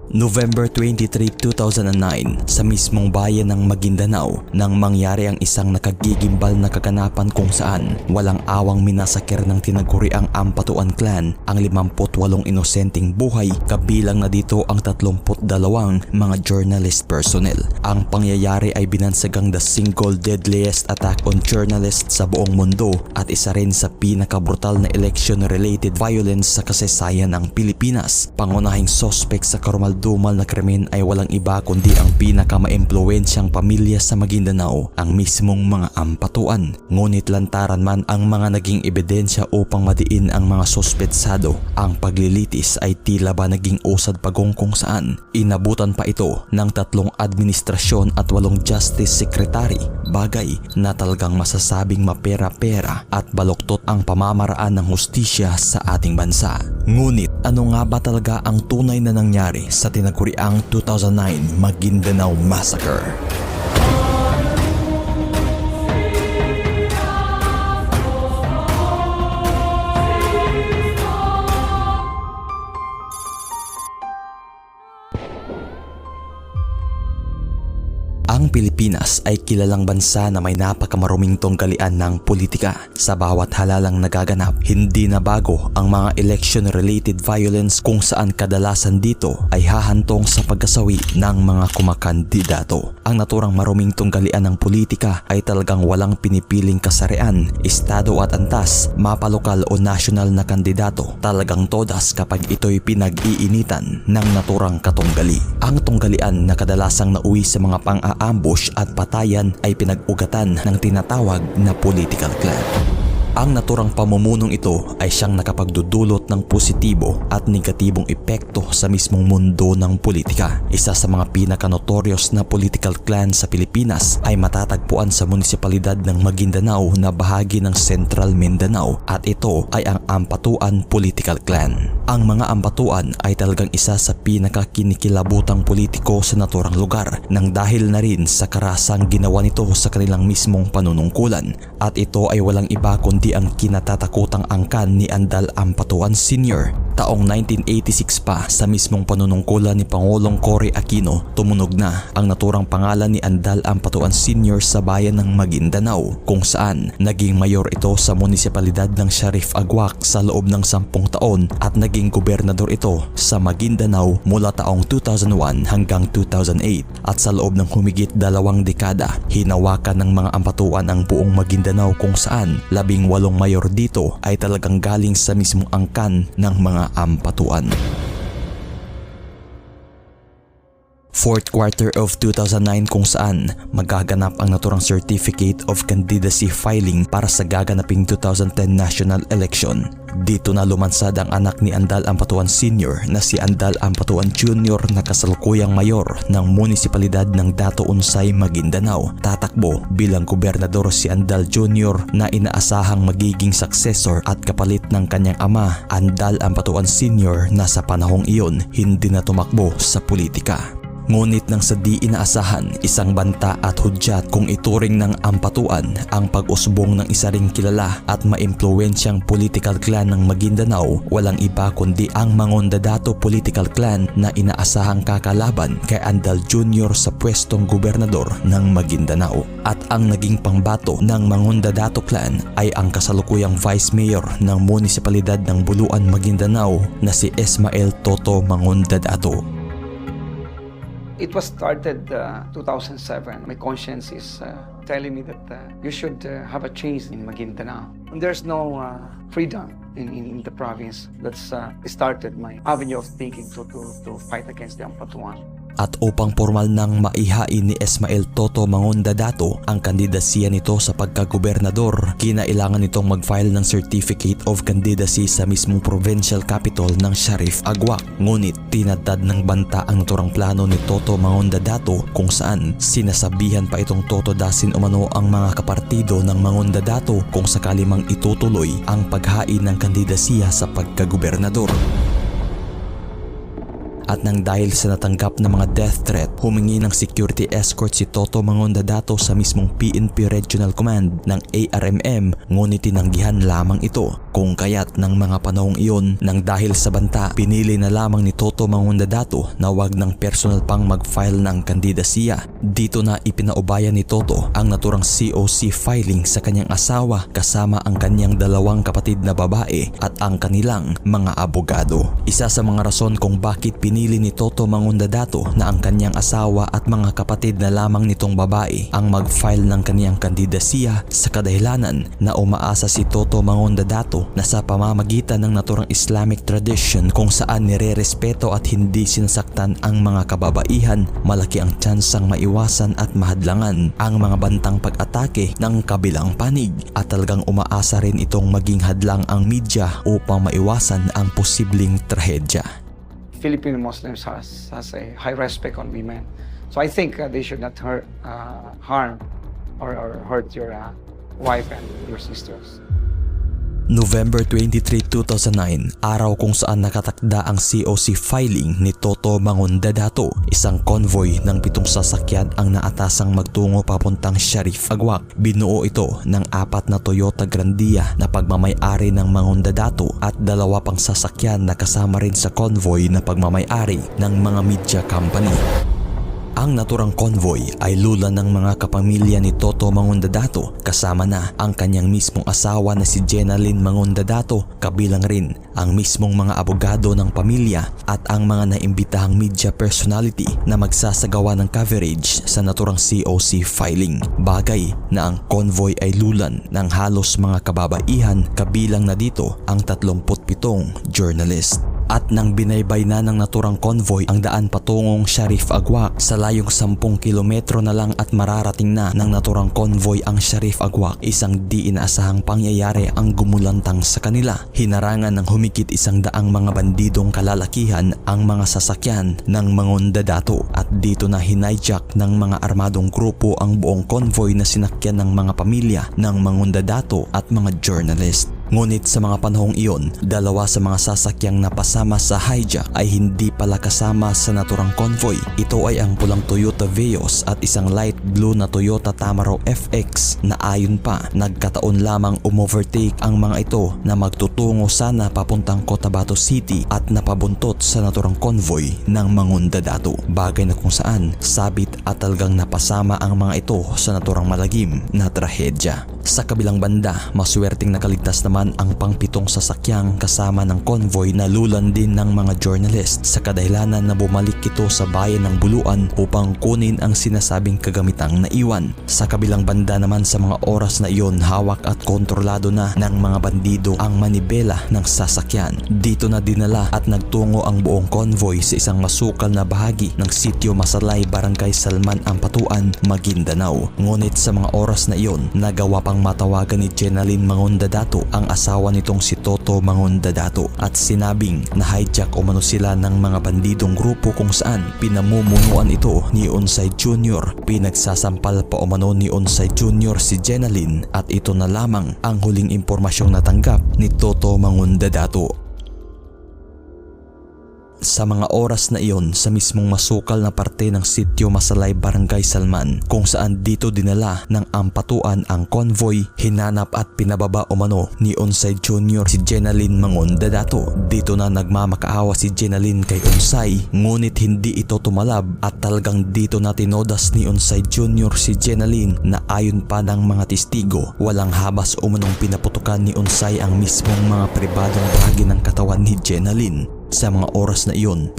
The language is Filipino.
November 23, 2009, sa mismong bayan ng Maguindanao nang mangyari ang isang nakagigimbal na kaganapan kung saan walang awang minasakir ng tinaguriang Ampatuan Clan ang 58 inosenteng buhay, kabilang na dito ang 32 mga journalist personnel. Ang pangyayari ay binansagang the single deadliest attack on journalists sa buong mundo at isa rin sa pinakabrutal na election-related violence sa kasaysayan ng Pilipinas. Pangunahing suspect sa karumaldumal na krimen ay walang iba kundi ang pinaka-maimpluwensyang pamilya sa Maguindanao, ang mismong mga Ampatuan. Ngunit lantaran man ang mga naging ebidensya upang madiin ang mga suspetsado, ang paglilitis ay tila ba naging usad pagong kung saan inabutan pa ito ng 3 administrasyon at 8 justice secretary, bagay na talagang masasabing mapera-pera at baluktot ang pamamaraan ng hustisya sa ating bansa. Ngunit ano nga ba talaga ang tunay na nangyari sa tinaguriang 2009 Maguindanao Massacre? Ang Pilipinas ay kilalang bansa na may napakamaruming tunggalian ng politika. Sa bawat halalang nagaganap, hindi na bago ang mga election-related violence kung saan kadalasan dito ay hahantong sa pagkasawi ng mga kumakandidato. Ang naturang maruming tunggalian ng politika ay talagang walang pinipiling kasarian, estado at antas, mapalokal o nasyonal na kandidato. Talagang todas kapag ito'y pinag-iinitan ng naturang katunggali. Ang tunggalian na kadalasang nauwi sa mga ambush at patayan ay pinag-ugatan ng tinatawag na political clan. Ang naturang pamumunog ito ay siyang nakapagdudulot ng positibo at negatibong epekto sa mismong mundo ng politika. Isa sa mga pinaka-notorious na political clan sa Pilipinas ay matatagpuan sa munisipalidad ng Maguindanao na bahagi ng Central Mindanao at ito ay ang Ampatuan Political Clan. Ang mga Ampatuan ay talagang isa sa pinaka-kinikilabutang politiko sa naturang lugar nang dahil na rin sa karasang ginawa nito sa kanilang mismong panunungkulan, at ito ay walang iba kundi ang kinatatakutang angkan ni Andal Ampatuan Sr. Taong 1986 pa, sa mismong panunungkulan ni Pangulong Cory Aquino, tumunog na ang naturang pangalan ni Andal Ampatuan Sr. sa bayan ng Maguindanao, kung saan naging mayor ito sa munisipalidad ng Sharif Agwak sa loob ng 10 taon at naging gobernador ito sa Maguindanao mula taong 2001 hanggang 2008, at sa loob ng humigit 2 dekada hinawakan ng mga Ampatuan ang buong Maguindanao, kung saan 18 mayor dito ay talagang galing sa mismong angkan ng mga Ampatuan. Fourth quarter of 2009 kung saan magaganap ang naturang Certificate of Candidacy filing para sa gaganaping 2010 national election. Dito na lumansad ang anak ni Andal Ampatuan Sr. na si Andal Ampatuan Jr. na kasalukuyang mayor ng munisipalidad ng Dato Unsay, Maguindanao. Tatakbo bilang gobernador si Andal Jr. na inaasahang magiging successor at kapalit ng kanyang ama, Andal Ampatuan Sr. na sa panahong iyon hindi na tumakbo sa politika. Ngunit nang sa di inaasahan, isang banta at hudyat kung ituring ng Ampatuan ang pag-usbong ng isa ring kilala at maimpluwensyang political clan ng Maguindanao, walang iba kundi ang Mangondadato Political Clan na inaasahang kakalaban kay Andal Jr. sa pwestong gobernador ng Maguindanao. At ang naging pangbato ng Mangondadato Clan ay ang kasalukuyang Vice Mayor ng munisipalidad ng Buluan, Maguindanao na si Esmael Toto Mangondadato. It was started 2007. My conscience is telling me that you should have a change in Maguindanao. And there's no freedom in the province. That's started my avenue of thinking to fight against the Ampatuan. At upang formal nang maihain ni Esmael Toto Mangondadato ang kandidasiya nito sa pagkagobernador, kinailangan nitong mag-file ng Certificate of Candidacy sa mismong provincial capital ng Sharif Agwak. Ngunit tinadtad ng banta ang naturang plano ni Toto Mangondadato, kung saan sinasabihan pa itong totodasin umano ang mga kapartido ng Mangondadato kung sakali mang itutuloy ang paghain ng kandidasiya sa pagkagobernador. At nang dahil sa natanggap na mga death threat, humingi ng security escort si Toto Mangondadato sa mismong PNP Regional Command ng ARMM, ngunit tinanggihan lamang ito. Kung kaya't ng mga panahong iyon, nang dahil sa banta, pinili na lamang ni Toto Mangondadato na wag ng personal pang mag-file ng kandidasiya. Dito na ipinaubaya ni Toto ang naturang COC filing sa kanyang asawa kasama ang kanyang dalawang kapatid na babae at ang kanilang mga abogado. Isa sa mga rason kung bakit pinili ni Toto Mangondadato na ang kanyang asawa at mga kapatid na lamang nitong babae ang mag-file ng kanyang kandidasiya sa kadahilanan na umaasa si Toto Mangondadato na sa pamamagitan ng naturang Islamic tradition kung saan nire-respeto at hindi sinasaktan ang mga kababaihan, malaki ang tsansang maiwasan at mahadlangan ang mga bantang pag-atake ng kabilang panig at talagang umaasa rin itong maging hadlang ang media upang maiwasan ang posibleng trahedya. Filipino Muslims has a high respect on women. So I think they should not harm or hurt your wife and your sisters. November 23, 2009, araw kung saan nakatakda ang COC filing ni Toto Mangondadato. Isang convoy ng 7 sasakyan ang naatasang magtungo papuntang Sharif Agwak. Binuo ito ng 4 na Toyota Grandia na pagmamay-ari ng Mangondadato at 2 pang sasakyan na kasama rin sa convoy na pagmamay-ari ng mga media company. Ang naturang convoy ay lula ng mga kapamilya ni Toto Mangondadato, kasama na ang kanyang mismong asawa na si Jenalyn Mangondadato, kabilang rin ang mismong mga abogado ng pamilya at ang mga naimbitahang media personality na magsasagawa ng coverage sa naturang COC filing. Bagay na ang convoy ay lulan ng halos mga kababaihan, kabilang na dito ang 37 journalist. At nang binaybay na ng naturang convoy ang daan patungong Sharif Agwak, sa layong 10 kilometro na lang at mararating na ng naturang convoy ang Sharif Agwak, isang di inaasahang pangyayari ang gumulantang sa kanila. Hinarangan ng humigit 100 mga bandidong kalalakihan ang mga sasakyan ng Mangondadato at dito na hinijak ng mga armadong grupo ang buong convoy na sinakyan ng mga pamilya ng Mangondadato at mga journalist. Ngunit sa mga panahong iyon, 2 sa mga sasakyang napasama sa hijack ay hindi pala kasama sa naturang convoy. Ito ay ang pulang Toyota Vios at isang light blue na Toyota Tamaro FX na ayon pa nagkataon lamang umovertake ang mga ito na magtutungo sana papuntang Cotabato City at napabuntot sa naturang convoy ng Mangondadato. Bagay na kung saan sabit at talagang napasama ang mga ito sa naturang malagim na trahedya. Sa kabilang banda, maswerteng nakaligtas naman ang pang-7 sasakyang kasama ng convoy na lulan din ng mga journalist sa kadahilanan na bumalik ito sa bayan ng Buluan upang kunin ang sinasabing kagamitang naiwan. Sa kabilang banda naman sa mga oras na iyon, hawak at kontrolado na ng mga bandido ang manibela ng sasakyan. Dito na dinala at nagtungo ang buong convoy sa isang masukal na bahagi ng Sitio Masalay, Barangay Salman, Ampatuan, Maguindanao. Ngunit sa mga oras na iyon, nagawa pang matawagan ni Jenalyn Mangondadato ang asawa nitong si Toto Mangondadato at sinabing na hijack umano sila ng mga bandidong grupo kung saan pinamumunuan ito ni Unsay Jr. Pinagsasampal pa umano ni Unsay Jr. si Jenalyn at ito na lamang ang huling impormasyong natanggap ni Toto Mangondadato. Sa mga oras na iyon, sa mismong masukal na parte ng Sitio Masalay, Barangay Salman, kung saan dito dinala ng Ampatuan ang convoy, hinanap at pinababa umano ni Unsay Jr. si Jenalyn Mangondadato. Dito na nagmamakaawa si Jenalyn kay Unsay, ngunit hindi ito tumalab at talagang dito na tinodas ni Unsay Jr. si Jenalyn na ayon pa ng mga testigo, walang habas umanong pinaputukan ni Unsay ang mismong mga pribadong bahagi ng katawan ni Jenalyn. Sa mga oras na iyon,